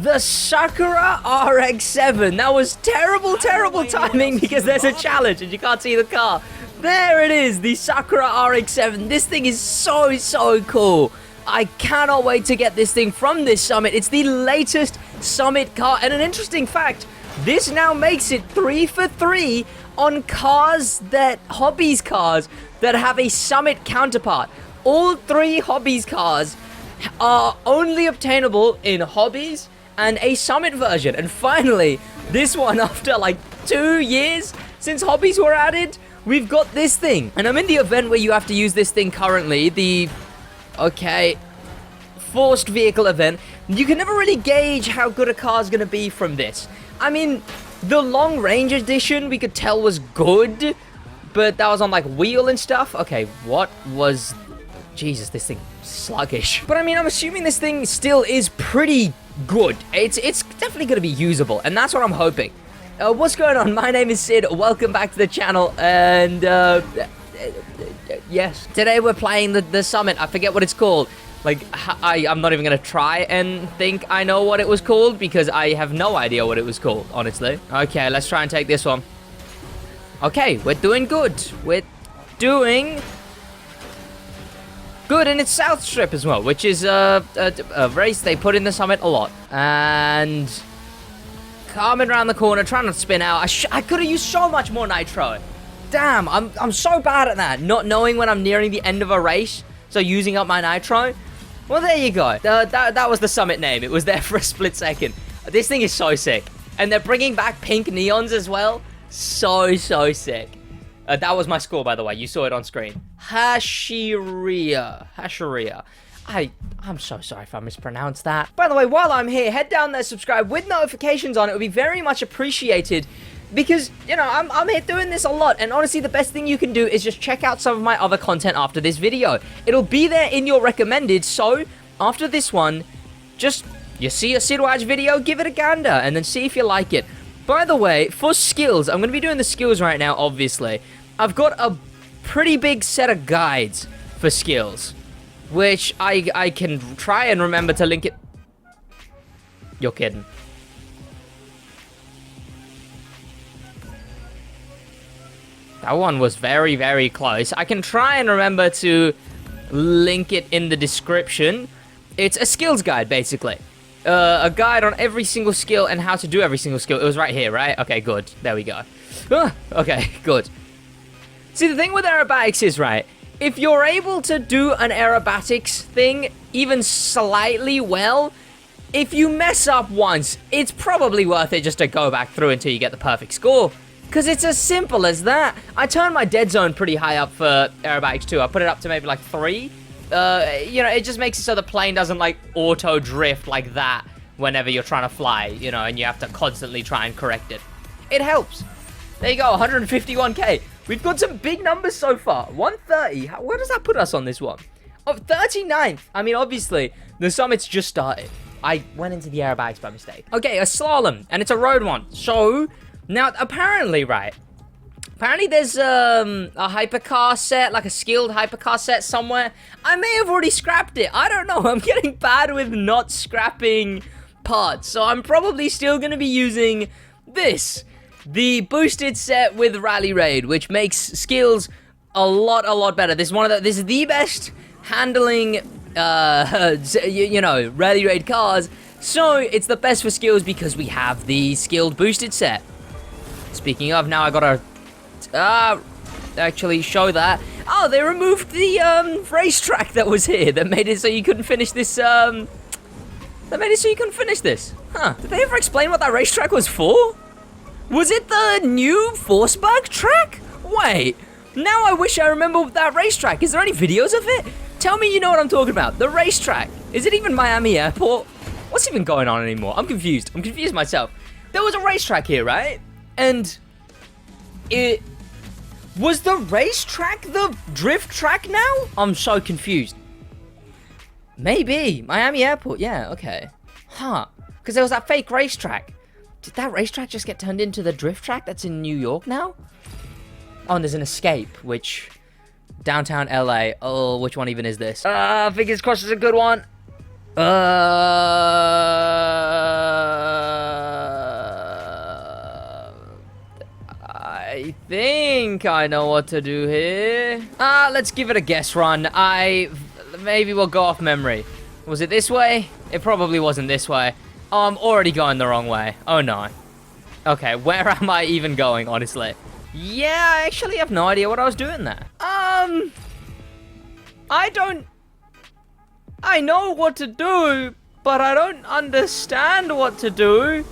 The Sakura RX-7. That was terrible timing because there's a challenge and you can't see the car. There it is, the Sakura RX-7. This thing is so cool. I cannot wait to get this thing from this summit. It's the latest summit car. And an interesting fact, this now makes it 3 for 3 on hobbies cars that have a summit counterpart. All 3 hobbies cars are only obtainable in hobbies and a summit version. And finally, this one, after like 2 years since hobbies were added, we've got this thing. And I'm in the event where you have to use this thing currently, the forced vehicle event. You can never really gauge how good a car's gonna be from this. I mean, the long range edition we could tell was good, but that was on like wheel and stuff. Okay, what was... Jesus, this thing sluggish. But I mean, I'm assuming this thing still is pretty good. It's definitely gonna be usable, and that's what I'm hoping. What's going on? My name is Sid. Welcome back to the channel, and yes, today we're playing the summit. I forget what it's called. Like, I'm not even gonna try and think I know what it was called because I have no idea what it was called, honestly. Okay, let's try and take this one. Okay, we're doing good. We're doing good, and it's South Strip as well, which is a race they put in the summit a lot. And coming around the corner, trying not to spin out. I could have used so much more nitro. Damn, I'm so bad at that. Not knowing when I'm nearing the end of a race, so using up my nitro. Well, there you go. That was the summit name. It was there for a split second. This thing is so sick. And they're bringing back pink neons as well. So sick. That was my score, by the way. You saw it on screen. Hashiriya. I'm so sorry if I mispronounced that. By the way, while I'm here, head down there, subscribe with notifications on. It would be very much appreciated because, you know, I'm here doing this a lot. And honestly, the best thing you can do is just check out some of my other content after this video. It'll be there in your recommended. So after this one, just, you see a SidWaj video, give it a gander and then see if you like it. By the way, for skills, I'm going to be doing the skills right now, obviously. I've got a pretty big set of guides for skills, which I can try and remember to link it. You're kidding. That one was very close. I can try and remember to link it in the description. It's a skills guide, basically. A guide on every single skill and how to do every single skill. It was right here, right? Okay, good. There we go. Okay, good. See, the thing with aerobatics is, right, if you're able to do an aerobatics thing even slightly well, if you mess up once, it's probably worth it just to go back through until you get the perfect score. Because it's as simple as that. I turned my dead zone pretty high up for aerobatics too. I put it up to maybe like 3. You know, it just makes it so the plane doesn't like auto drift like that whenever you're trying to fly, you know, and you have to constantly try and correct it. It helps. There you go, 151k. We've got some big numbers so far. 130. Where does that put us on this one? Oh, 39th. I mean, obviously, the summit's just started. I went into the aerobatics by mistake. Okay, a slalom, and it's a road one. So, now, apparently, right, apparently there's a hypercar set, like a skilled hypercar set somewhere. I may have already scrapped it. I don't know. I'm getting bad with not scrapping parts. So, I'm probably still going to be using this. The boosted set with Rally Raid, which makes skills a lot better. This is the best handling, you know, Rally Raid cars. So it's the best for skills because we have the skilled boosted set. Speaking of, now I gotta actually show that. Oh, they removed the racetrack that was here that made it so you couldn't finish this. That made it so you couldn't finish this. Huh? Did they ever explain what that racetrack was for? Was it the new Forsberg track? Wait, now I wish I remember that racetrack. Is there any videos of it? Tell me you know what I'm talking about. The racetrack. Is it even Miami Airport? What's even going on anymore? I'm confused. I'm confused myself. There was a racetrack here, right? And it... Was the racetrack the drift track now? I'm so confused. Maybe. Miami Airport. Yeah, okay. Huh. Because there was that fake racetrack. Did that racetrack just get turned into the drift track that's in New York now? Oh, and there's an escape, which... Downtown LA. Oh, which one even is this? Fingers crossed it's a good one. think I know what to do here. Let's give it a guess run. Maybe we'll go off memory. Was it this way? It probably wasn't this way. Oh, I'm already going the wrong way. Oh, no. Okay, where am I even going, honestly? Yeah, I actually have no idea what I was doing there. I know what to do, but I don't understand what to do.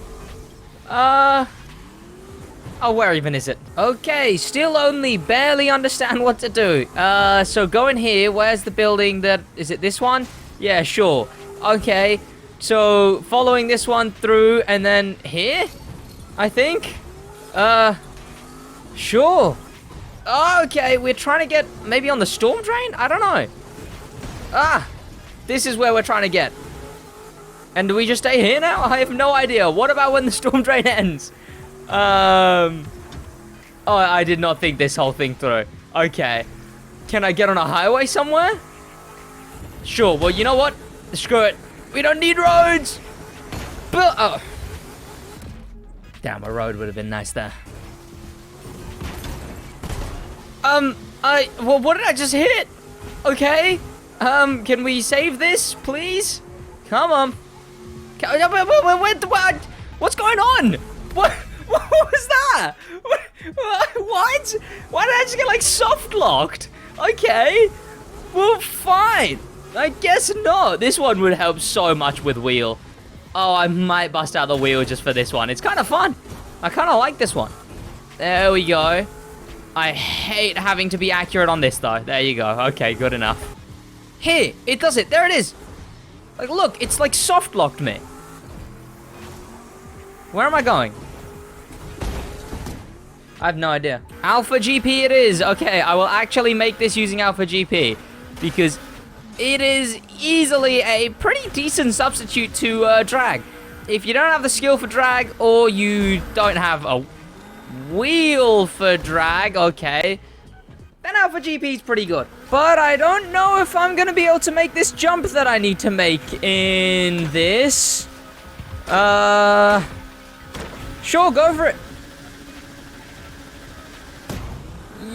Oh, where even is it? Okay, still only barely understand what to do. So going here, where's the building that... Is it this one? Yeah, sure. Okay, so following this one through and then here, I think? Sure. Okay, we're trying to get maybe on the storm drain? I don't know. This is where we're trying to get. And do we just stay here now? I have no idea. What about when the storm drain ends? Oh, I did not think this whole thing through. Okay. Can I get on a highway somewhere? Sure. Well, you know what? Screw it. We don't need roads. But, oh. Damn, a road would have been nice there. Well, what did I just hit? Okay. Can we save this, please? Come on. What's going on? What was that? What? Why did I just get, like, soft-locked? Okay. Well, fine. I guess not. This one would help so much with wheel. Oh, I might bust out the wheel just for this one. It's kind of fun. I kind of like this one. There we go. I hate having to be accurate on this, though. There you go. Okay, good enough. Here, it does it. There it is. Like, look, it's like soft-locked me. Where am I going? I have no idea. Alpha GP it is. Okay, I will actually make this using Alpha GP because it is easily a pretty decent substitute to drag. If you don't have the skill for drag or you don't have a wheel for drag, okay, then Alpha GP is pretty good. But I don't know if I'm going to be able to make this jump that I need to make in this. Sure, go for it.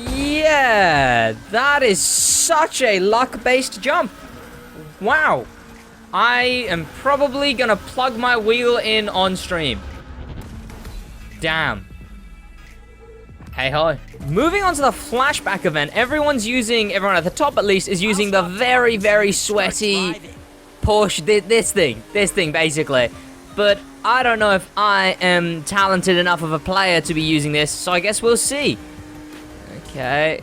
Yeah, that is such a luck-based jump. Wow. I am probably going to plug my wheel in on stream. Damn. Hey ho. Moving on to the flashback event, everyone at the top at least, is using the very, very sweaty Porsche, this thing, basically. But I don't know if I am talented enough of a player to be using this, so I guess we'll see. Okay.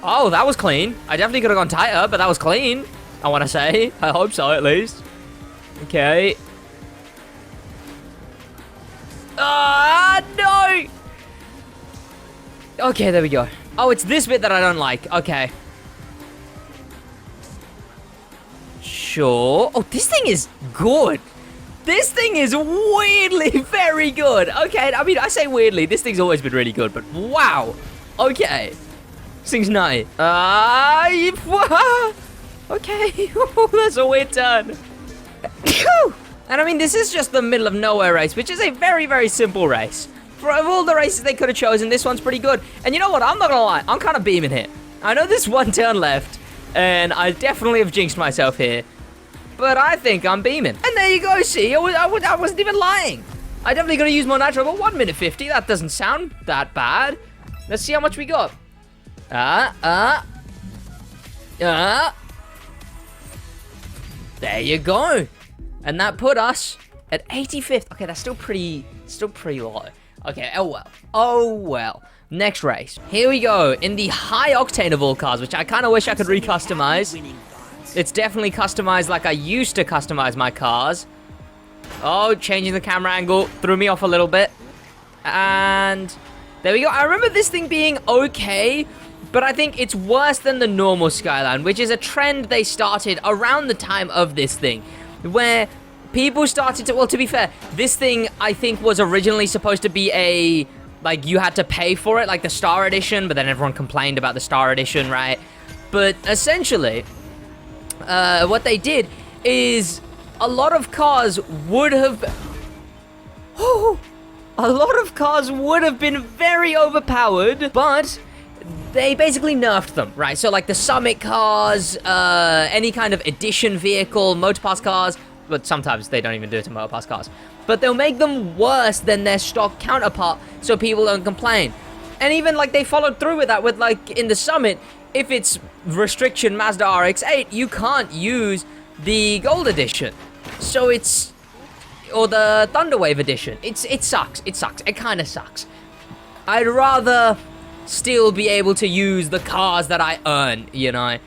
Oh, that was clean. I definitely could have gone tighter, but that was clean, I want to say. I hope so, at least. Okay. Ah, no! Okay, there we go. Oh, it's this bit that I don't like. Okay. Sure. Oh, this thing is good. This thing is weirdly very good. Okay, I mean, I say weirdly. This thing's always been really good, but wow. Okay. This thing's nutty. Okay. That's a weird turn. And I mean, this is just the middle of nowhere race, which is a very, very simple race. For all the races they could have chosen, this one's pretty good. And you know what? I'm not gonna lie. I'm kind of beaming here. I know there's one turn left, and I definitely have jinxed myself here. But I think I'm beaming. And there you go, see? I wasn't even lying. I definitely gotta use more nitro, but 1 minute 50, that doesn't sound that bad. Let's see how much we got. There you go. And that put us at 85th. Okay, that's still pretty low. Okay, oh well. Oh well. Next race. Here we go, in the high octane of all cars, which I kind of wish I could recustomize. It's definitely customized like I used to customize my cars. Oh, changing the camera angle threw me off a little bit. And there we go. I remember this thing being okay, but I think it's worse than the normal Skyline, which is a trend they started around the time of this thing, where people started to, well, to be fair, this thing, I think, was originally supposed to be a, like, you had to pay for it, like the Star Edition, but then everyone complained about the Star Edition, right? But essentially, what they did is a lot of cars would have, a a lot of cars would have been very overpowered, but they basically nerfed them, right? So like the Summit cars, any kind of edition vehicle, Motorpass cars, but sometimes they don't even do it to Motorpass cars. But they'll make them worse than their stock counterpart so people don't complain. And even like they followed through with that with like in the Summit, if it's restriction Mazda RX-8, you can't use the Gold Edition. So it's, or the Thunderwave Edition. It sucks. It sucks. It kind of sucks. I'd rather still be able to use the cars that I earn, you know?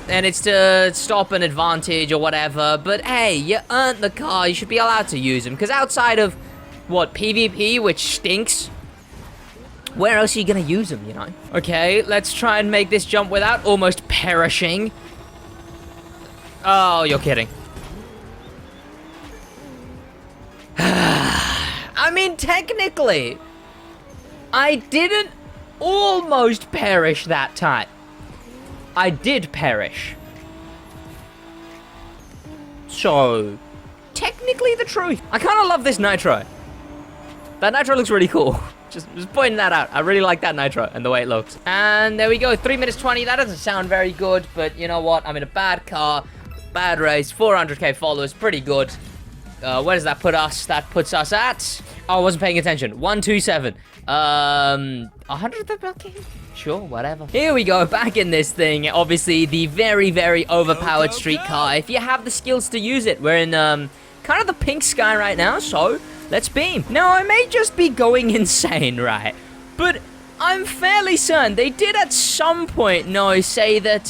And it's to stop an advantage or whatever, but hey, you earned the car, you should be allowed to use them, because outside of, what, PvP, which stinks, where else are you gonna use them, you know? Okay, let's try and make this jump without almost perishing. Oh, you're kidding. I mean, technically, I didn't almost perish that time. I did perish. So, technically the truth. I kind of love this nitro. That nitro looks really cool. Just pointing that out. I really like that nitro and the way it looks. And there we go, 3 minutes 20. That doesn't sound very good, but you know what? I'm in a bad car, bad race, 400k followers, pretty good. Where does that put us? That puts us at... Oh, I wasn't paying attention. 127. 100? Okay. Sure, whatever. Here we go, back in this thing. Obviously, the very, very overpowered street car. If you have the skills to use it. We're in, kind of the pink sky right now, so let's beam. Now, I may just be going insane, right? But I'm fairly certain they did at some point, say that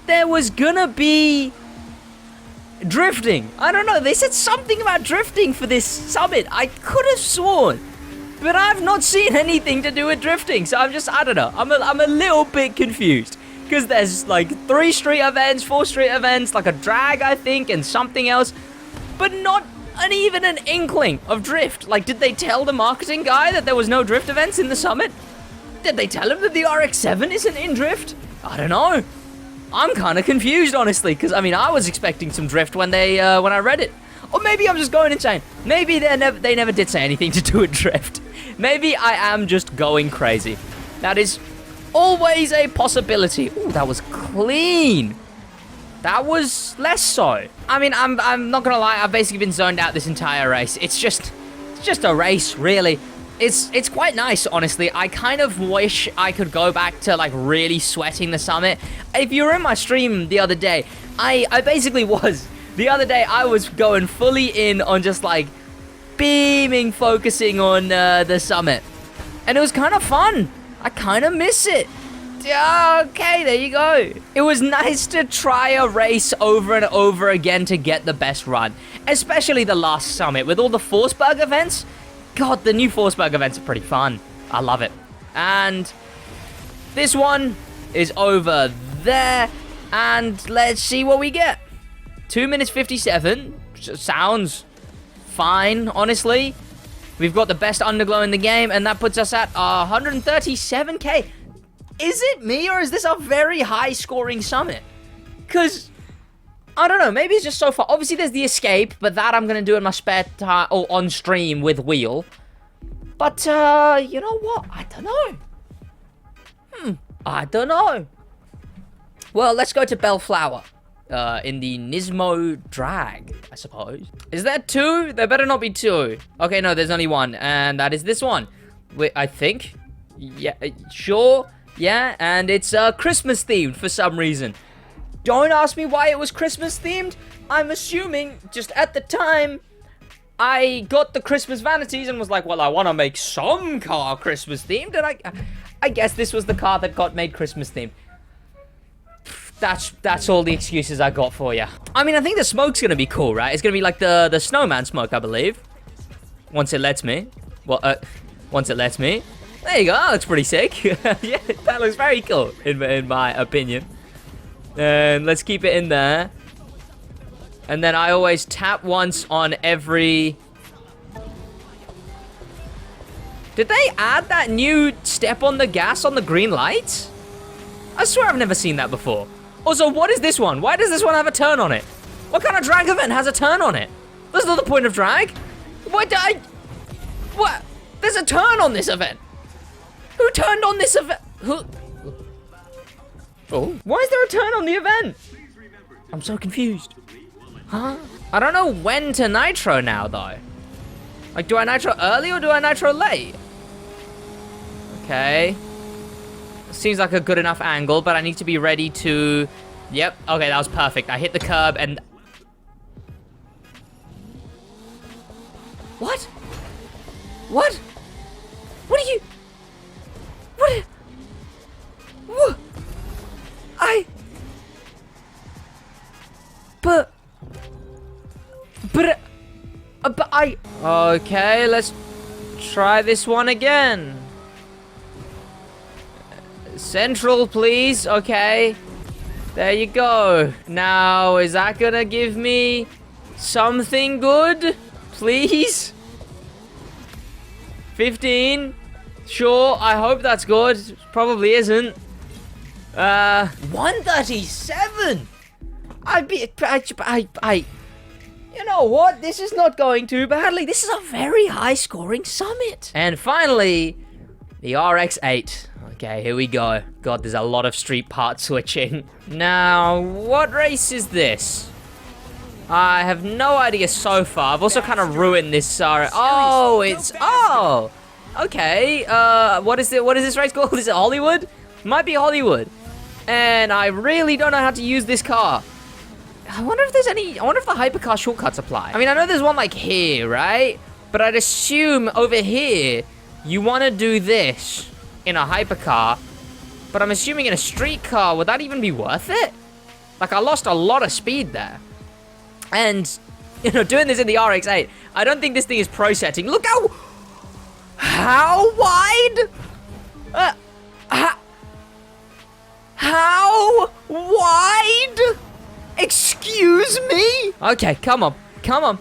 there was gonna be drifting. I don't know, they said something about drifting for this summit. I could have sworn. But I've not seen anything to do with drifting, so I don't know. I'm a little bit confused. Because there's like 3 street events, 4 street events, like a drag, I think, and something else. But not even an inkling of drift. Like, did they tell the marketing guy that there was no drift events in the summit? Did they tell him that the RX-7 isn't in drift? I don't know. I'm kind of confused, honestly, because, I mean, I was expecting some drift when I read it. Or maybe I'm just going insane. Maybe they never did say anything to do with drift. Maybe I am just going crazy. That is always a possibility. Ooh, that was clean. That was less so. I mean, I'm not gonna lie. I've basically been zoned out this entire race. It's just a race, really. It's quite nice, honestly. I kind of wish I could go back to like really sweating the summit. If you were in my stream the other day, I basically was. The other day, I was going fully in on just like beaming, focusing on the summit. And it was kind of fun. I kind of miss it. Okay, there you go. It was nice to try a race over and over again to get the best run. Especially the last summit with all the Forceberg events. God, the new Forceberg events are pretty fun. I love it. And this one is over there. And let's see what we get. 2 minutes 57. Sounds fine, honestly. We've got the best underglow in the game, and that puts us at 137k. Is it me, or is this a very high-scoring summit? Because, I don't know, maybe it's just so far. Obviously, there's the escape, but that I'm going to do in my spare time, or on stream with Wheel. But, you know what? I don't know. I don't know. Well, let's go to Bellflower. In the Nismo Drag, I suppose. Is that 2? There better not be 2. Okay, no, there's only 1, and that is this one. Wait, I think. Yeah, sure. Yeah, and it's Christmas themed for some reason. Don't ask me why it was Christmas themed. I'm assuming just at the time I got the Christmas vanities and was like, well, I want to make some car Christmas themed, and I guess this was the car that got made Christmas themed. That's all the excuses I got for you. I mean, I think the smoke's gonna be cool, right? It's gonna be like the snowman smoke, I believe. Once it lets me. Well, once it lets me. There you go. That looks pretty sick. Yeah, that looks very cool, in my opinion. And let's keep it in there. And then I always tap once on every... Did they add that new step on the gas on the green lights? I swear I've never seen that before. Also, what is this one? Why does this one have a turn on it? What kind of drag event has a turn on it? That's not the point of drag. What did I... What? There's a turn on this event. Who turned on this event? Who? Oh, why is there a turn on the event? I'm so confused. Huh? I don't know when to nitro now, though. Like, do I nitro early or do I nitro late? Okay. Seems like a good enough angle, but I need to be ready to... Yep, okay, that was perfect. I hit the curb and... What? What? What are you... What? What? But I... Okay, let's try this one again. Central, please. Okay. There you go. Now, is that gonna give me something good? Please? 15? Sure, I hope that's good. Probably isn't. 137? You know what? This is not going too badly. This is a very high-scoring summit. And finally, the RX-7. Okay, here we go. God, there's a lot of street part switching. Now, what race is this? I have no idea so far. I've also kind of ruined this. Oh, it's... Oh! Okay, what is this race called? Is it Hollywood? Might be Hollywood. And I really don't know how to use this car. I wonder if there's any... I wonder if the hypercar shortcuts apply. I mean, I know there's one like here, right? But I'd assume over here, you want to do this in a hypercar. But I'm assuming in a street car, would that even be worth it? Like, I lost a lot of speed there. And, you know, doing this in the RX-7, I don't think this thing is pro setting. Look how wide? How wide? Excuse me? Okay, come on. Come on.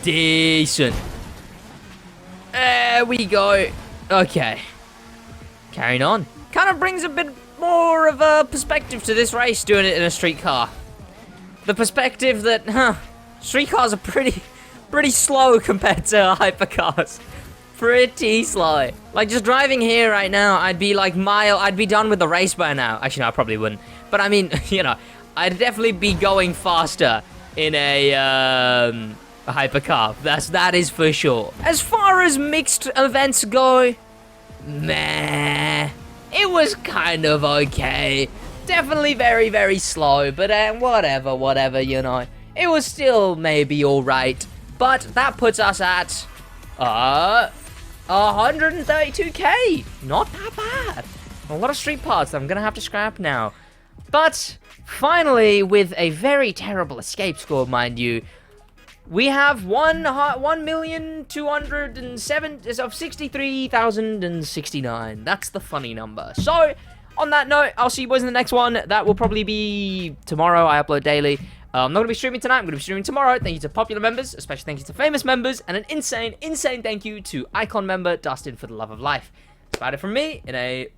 Decent. There we go. Okay. Carrying on. Kind of brings a bit more of a perspective to this race doing it in a street car. The perspective that, street cars are pretty slow compared to hypercars. Pretty slow. Like, just driving here right now, I'd be like I'd be done with the race by now. Actually, no, I probably wouldn't. But I mean, you know, I'd definitely be going faster in a hypercar. That is for sure. As far as mixed events go, meh. It was kind of okay. Definitely very, very slow, but whatever, you know. It was still maybe alright. But that puts us at 132k. Not that bad. A lot of street parts that I'm gonna have to scrap now. But finally, with a very terrible escape score, mind you, we have 1,207,063,069. That's the funny number. So, on that note, I'll see you boys in the next one. That will probably be tomorrow. I upload daily. I'm not going to be streaming tonight. I'm going to be streaming tomorrow. Thank you to popular members, especially thank you to famous members, and an insane, insane thank you to Icon member Dustin for the love of life. That's about it from me in a